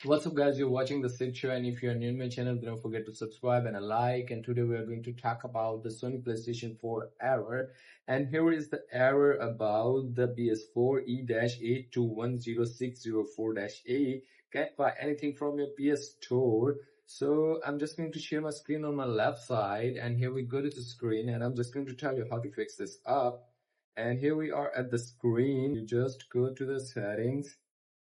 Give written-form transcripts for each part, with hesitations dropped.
What's up guys, you're watching the Sid Show, and if you're new to my channel, don't forget to subscribe and a like. And today we are going to talk about the Sony PlayStation 4 error. And here is the error about the PS4 E-8210604-A. Can't buy anything from your PS Store. So I'm just going to share my screen on my left side, and here we go to the screen, and I'm just going to tell you how to fix this up. And here we are at the screen. You just go to the settings,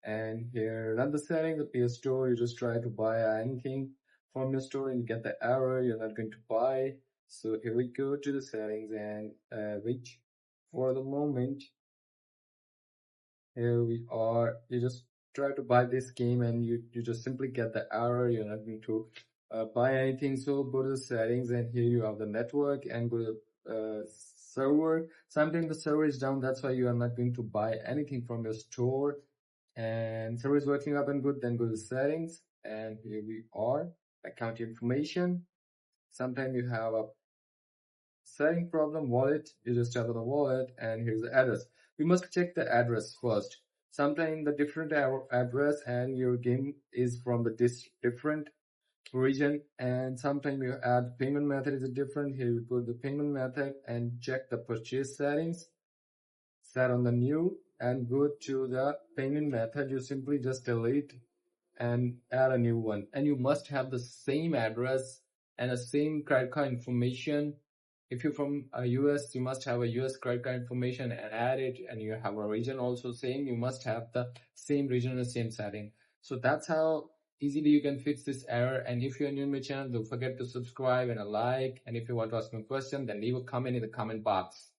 and here run the setting, the PS Store. You just try to buy anything from your store and you get the error you're not going to buy. So here we go to the settings and wait for the moment. Here we are. You just try to buy this game and you just simply get the error. You're not going to buy anything. So go to the settings, and here you have the network, and go to server. Sometimes the server is down, that's why you are not going to buy anything from your store. And server is working up and good. Then go to settings, and here we are, account information. Sometimes you have a setting problem, wallet. You just tap on the wallet, and here's the address. We must check the address first. Sometimes the different address and your game is from the different region, and sometimes you add payment method is different. Here we put the payment method and check the purchase settings, set on the new, and go to the payment method. You simply just delete and add a new one, and you must have the same address and the same credit card information. If you're from US, you must have a US credit card information and add it, and you have a region also same. You must have the same region and the same setting. So that's how easily you can fix this error. And if you're new to my channel, don't forget to subscribe and a like. And if you want to ask me a question, then leave a comment in the comment box.